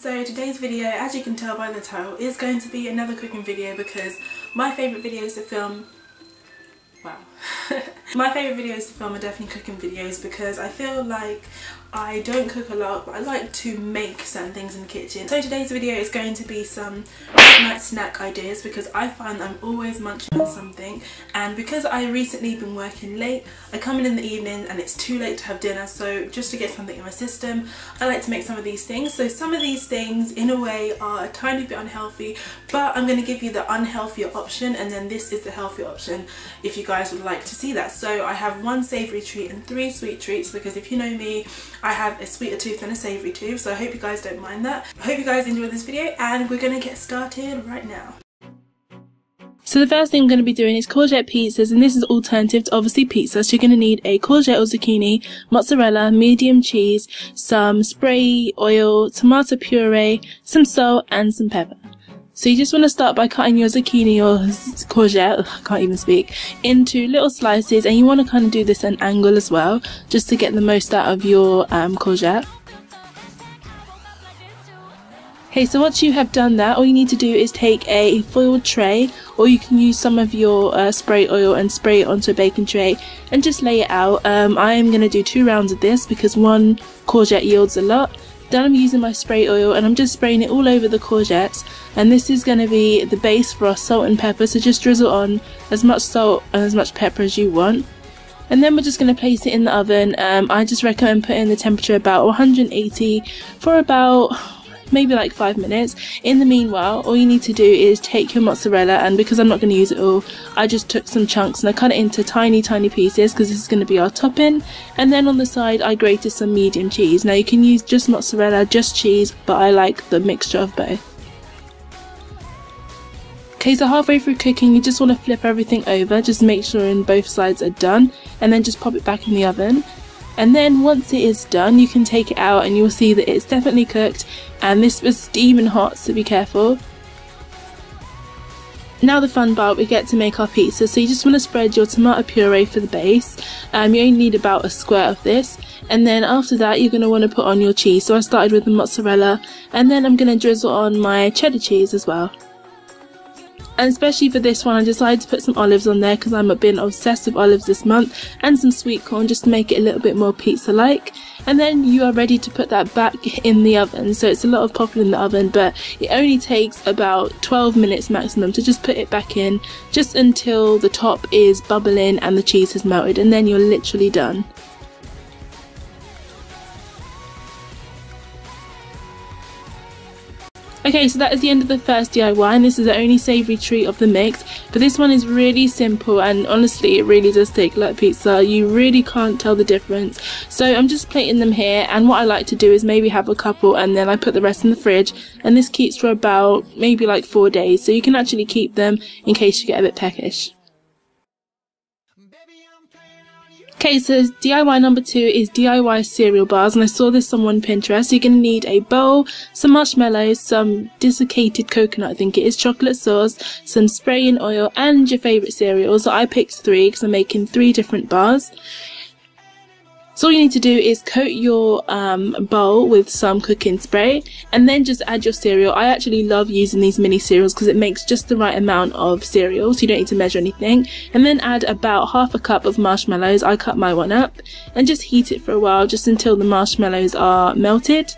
So today's video, as you can tell by the title, is going to be another cooking video because my favourite videos to film, my favourite videos to film are definitely cooking videos because I feel like I don't cook a lot, but I like to make certain things in the kitchen. So today's video is going to be some late night snack ideas because I find I'm always munching on something, and because I recently been working late, I come in the evening and it's too late to have dinner, so just to get something in my system, I like to make some of these things. So some of these things in a way are a tiny bit unhealthy, but I'm going to give you the unhealthier option, and then this is the healthier option if you guys would like to see that. So I have 1 savoury treat and 3 sweet treats because if you know me, I have a sweeter tooth and a savoury tooth, so I hope you guys don't mind that. I hope you guys enjoy this video and we're going to get started right now. So the first thing I'm going to be doing is courgette pizzas, and this is alternative to obviously pizza. So you're going to need a courgette or zucchini, mozzarella, medium cheese, some spray oil, tomato puree, some salt and some pepper. So you just want to start by cutting your zucchini or courgette, I can't even speak, into little slices, and you want to kind of do this at an angle as well, just to get the most out of your courgette. Okay, so once you have done that, all you need to do is take a foiled tray, or you can use some of your spray oil and spray it onto a baking tray and just lay it out. I am going to do 2 rounds of this because 1 courgette yields a lot. Then I'm using my spray oil and I'm just spraying it all over the courgettes, and this is going to be the base for our salt and pepper, so just drizzle on as much salt and as much pepper as you want. And then we're just going to place it in the oven. I just recommend putting the temperature about 180 for about maybe like 5 minutes. In the meanwhile, all you need to do is take your mozzarella, and because I'm not going to use it all, I just took some chunks and I cut it into tiny pieces because this is going to be our topping. And then on the side I grated some medium cheese. Now you can use just mozzarella, just cheese, but I like the mixture of both. Okay, so halfway through cooking you just want to flip everything over, just make sure both sides are done, and then just pop it back in the oven. And then once it is done, you can take it out and you'll see that it's definitely cooked, and this was steaming hot, so be careful. Now the fun part, we get to make our pizza. So you just want to spread your tomato puree for the base. You only need about a square of this, and then after that you're going to want to put on your cheese. So I started with the mozzarella, and then I'm going to drizzle on my cheddar cheese as well. And especially for this one I decided to put some olives on there because I'm been obsessed with olives this month, and some sweet corn just to make it a little bit more pizza like. And then you are ready to put that back in the oven. So it's a lot of popping in the oven, but it only takes about 12 minutes maximum to just put it back in, just until the top is bubbling and the cheese has melted, and then you're literally done. Okay, so that is the end of the first DIY, and this is the only savoury treat of the mix, but this one is really simple, and honestly it really does taste like pizza. You really can't tell the difference. So I'm just plating them here, and what I like to do is maybe have a couple and then I put the rest in the fridge, and this keeps for about maybe like 4 days, so you can actually keep them in case you get a bit peckish. Okay, so DIY number 2 is DIY cereal bars, and I saw this on Pinterest. You're going to need a bowl, some marshmallows, some desiccated coconut, I think it is, chocolate sauce, some spraying oil, and your favourite cereals. So I picked 3 because I'm making 3 different bars. So all you need to do is coat your bowl with some cooking spray, and then just add your cereal. I actually love using these mini cereals because it makes just the right amount of cereal, so you don't need to measure anything. And then add about half a cup of marshmallows. I cut my one up, and just heat it for a while, just until the marshmallows are melted.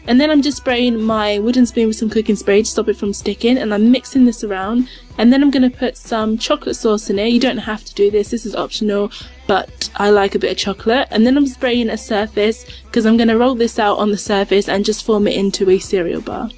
And then I'm just spraying my wooden spoon with some cooking spray to stop it from sticking, and I'm mixing this around. And then I'm going to put some chocolate sauce in it. You don't have to do this, this is optional, but I like a bit of chocolate. And then I'm spraying a surface because I'm going to roll this out on the surface and just form it into a cereal bar.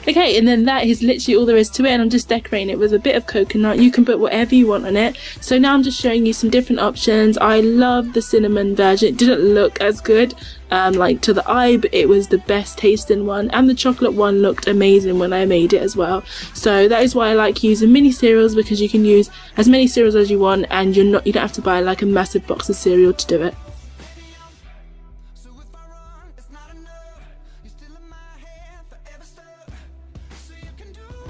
Okay, and then that is literally all there is to it, and I'm just decorating it with a bit of coconut. You can put whatever you want on it. So now I'm just showing you some different options. I love the cinnamon version. It didn't look as good like to the eye, but it was the best tasting one, and the chocolate one looked amazing when I made it as well. So that is why I like using mini cereals, because you can use as many cereals as you want, and you don't have to buy like a massive box of cereal to do it.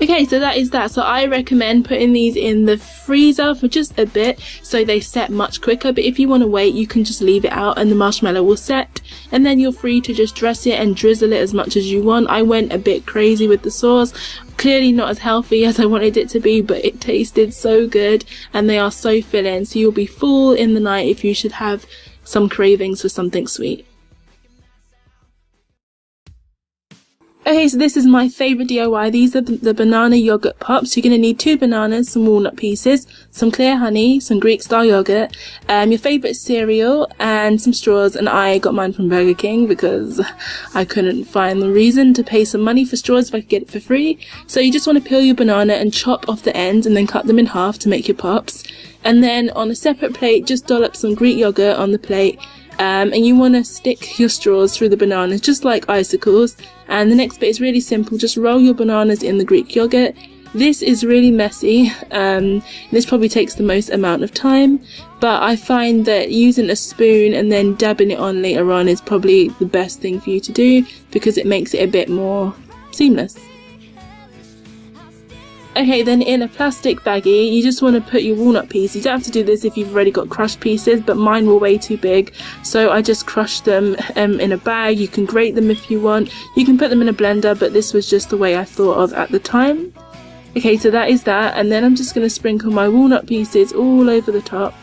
Okay, so that is that. So I recommend putting these in the freezer for just a bit so they set much quicker, but if you want to wait, you can just leave it out and the marshmallow will set, and then you're free to just dress it and drizzle it as much as you want. I went a bit crazy with the sauce. Clearly not as healthy as I wanted it to be, but it tasted so good and they are so filling, so you'll be full in the night if you should have some cravings for something sweet. Okay, so this is my favourite DIY. These are the banana yogurt pops. You're going to need 2 bananas, some walnut pieces, some clear honey, some Greek style yogurt, your favourite cereal, and some straws. And I got mine from Burger King because I couldn't find the reason to pay some money for straws if I could get it for free. So you just want to peel your banana and chop off the ends and then cut them in half to make your pops. And then on a separate plate, just dollop some Greek yogurt on the plate. And you want to stick your straws through the bananas just like icicles. And the next bit is really simple. Just roll your bananas in the Greek yogurt. This is really messy. This probably takes the most amount of time, but I find that using a spoon and then dabbing it on later on is probably the best thing for you to do because it makes it a bit more seamless. Okay, then in a plastic baggie, you just want to put your walnut pieces. You don't have to do this if you've already got crushed pieces, but mine were way too big, so I just crushed them in a bag. You can grate them if you want. You can put them in a blender, but this was just the way I thought of at the time. Okay, so that is that, and then I'm just going to sprinkle my walnut pieces all over the top.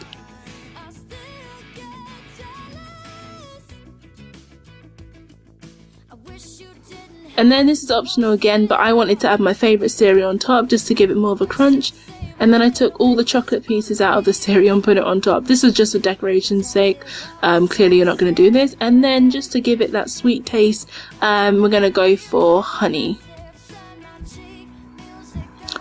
And then this is optional again, but I wanted to add my favourite cereal on top just to give it more of a crunch. And then I took all the chocolate pieces out of the cereal and put it on top. This was just for decoration's sake. Clearly you're not going to do this. And then just to give it that sweet taste, we're going to go for honey.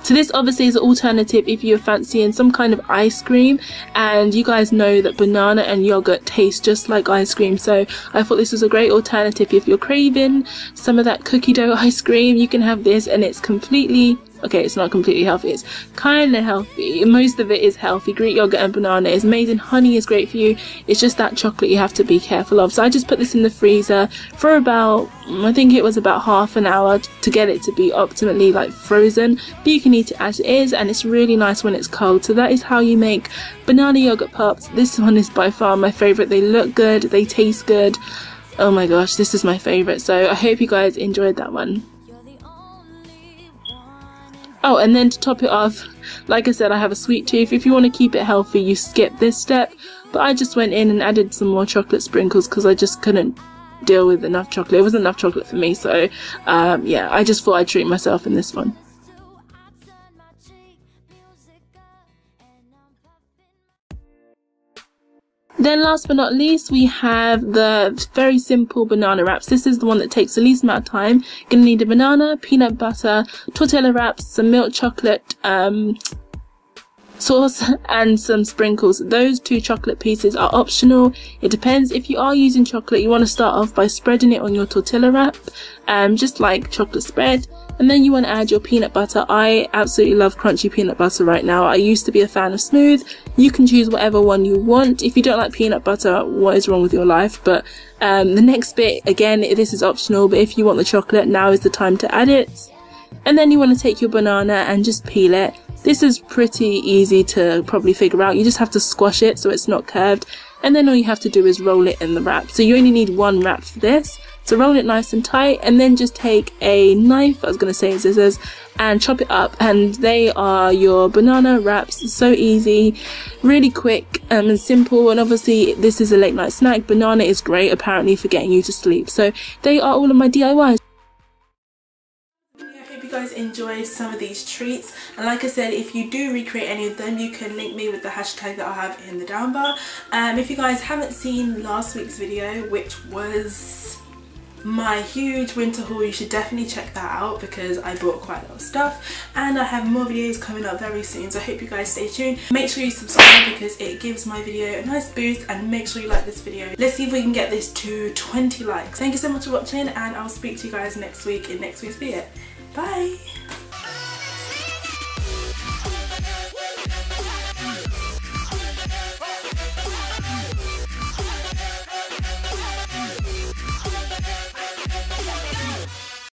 So this obviously is an alternative if you're fancying some kind of ice cream, and you guys know that banana and yogurt taste just like ice cream, so I thought this was a great alternative. If you're craving some of that cookie dough ice cream, you can have this, and it's completely, okay, it's not completely healthy, it's kind of healthy. Most of it is healthy. Greek yogurt and banana is amazing. Honey is great for you. It's just that chocolate you have to be careful of. So I just put this in the freezer for about, I think it was about half an hour to get it to be optimally like frozen, but you can eat it as it is, and it's really nice when it's cold. So that is how you make banana yogurt pops. This one is by far my favorite. They look good, they taste good. Oh my gosh, this is my favorite. So I hope you guys enjoyed that one. Oh, and then to top it off, like I said, I have a sweet tooth. If you want to keep it healthy, you skip this step. But I just went in and added some more chocolate sprinkles because I just couldn't deal with enough chocolate. It wasn't enough chocolate for me, so yeah, I just thought I'd treat myself in this one. Then last but not least, we have the very simple banana wraps. This is the one that takes the least amount of time. You're going to need a banana, peanut butter, tortilla wraps, some milk chocolate sauce, and some sprinkles. Those 2 chocolate pieces are optional. It depends. If you are using chocolate, you want to start off by spreading it on your tortilla wrap, just like chocolate spread. And then you want to add your peanut butter. I absolutely love crunchy peanut butter right now. I used to be a fan of smooth. You can choose whatever one you want. If you don't like peanut butter, what is wrong with your life? But the next bit, again, this is optional, but if you want the chocolate, now is the time to add it. And then you want to take your banana and just peel it. This is pretty easy to probably figure out. You just have to squash it so it's not curved, and then all you have to do is roll it in the wrap. So you only need 1 wrap for this. So roll it nice and tight, and then just take a knife, I was going to say scissors, and chop it up, and they are your banana wraps. So easy, really quick and simple. And obviously this is a late night snack. Banana is great apparently for getting you to sleep. So they are all of my DIYs. You guys enjoy some of these treats, and like I said, if you do recreate any of them, you can link me with the hashtag that I have in the down bar. If you guys haven't seen last week's video, which was my huge winter haul, you should definitely check that out because I bought quite a lot of stuff, and I have more videos coming up very soon, so I hope you guys stay tuned. Make sure you subscribe because it gives my video a nice boost, and make sure you like this video. Let's see if we can get this to 20 likes. Thank you so much for watching, and I'll speak to you guys next week in next week's video. Bye!